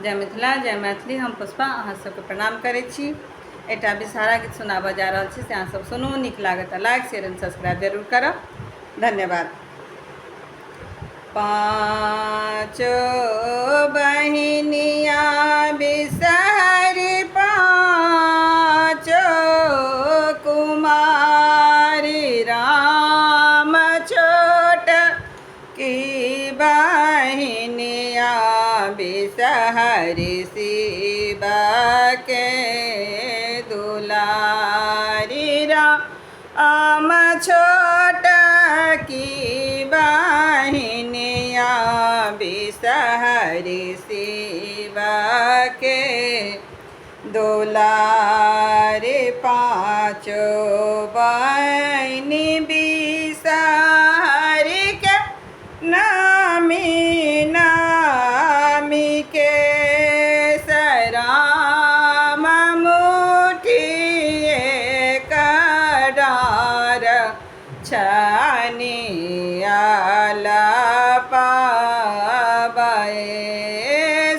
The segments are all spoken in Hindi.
जय मिथिला जय मैथिली। हम पुष्पा अहाँ सबके प्रणाम करै छी। एकटा विषहारा गीत सुनाबऽ जा रहल छी से अहाँ सब सुनू। नीक लागत तऽ लाइक शेयर एंड सब्सक्राइब जरूर करब। धन्यवाद। पाँचो बहिनिया बिसहरि पाँचो कुमारी राम छोट की बहिनिया बिसहरि शिवा के दुलारी राम छोट की बहिनिया बिसहरि शिवा के दुलारी पाँचो बहिनी बिसहरि के नामी नामी के सराम मुठिए कडार छनियाला पाबे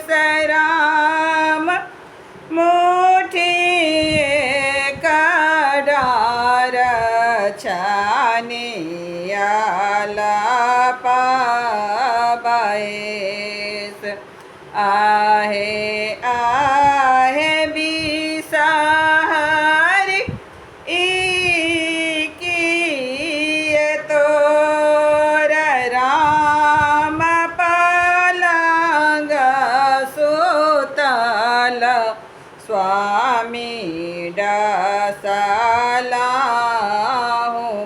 सराम मुठिए कडार छनियाला पाबे आहे आहे बिसहरि किए तोर राम पलंग सुतल स्वामी डसला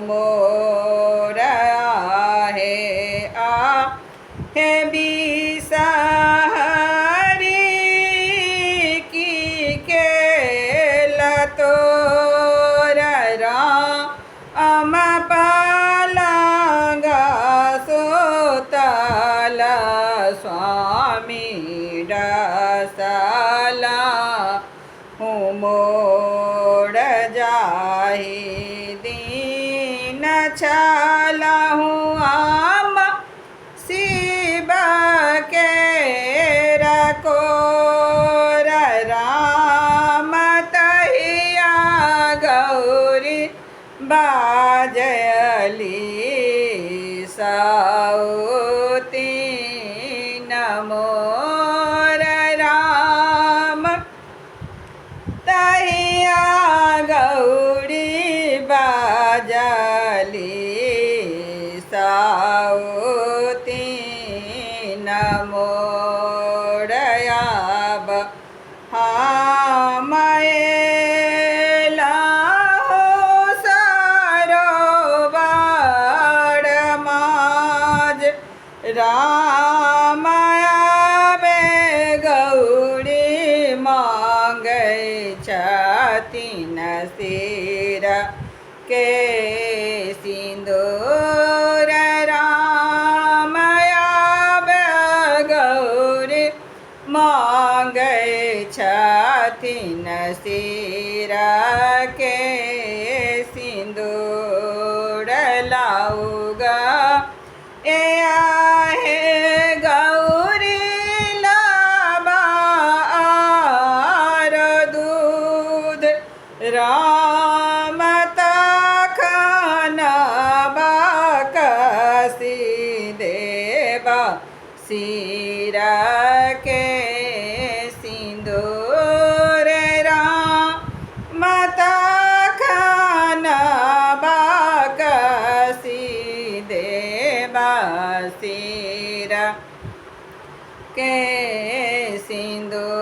मोर आहे आहे बिसहरि की केल तोर राम पलंग सुतल स्वामी डसला मोड़ जाहि दीन छलहु आम शिव के रकोर राम तहिया गौरी बाजली सौती मोर राम तहिया गौरी बाजली सौती मोर आब हम एलहुँ सरोवर माज राम आबे गौरी मांगै छथिन सिर के सिंदूर राम आबे गौरी मांगै छथिन सिर के सिंदूर लाउगा ए आहे गौरी लाबा आर दूध राम तखन बाकसी देबा सिर के सिंदूर राम तखन बाकसी देबा सिर के सिंदूर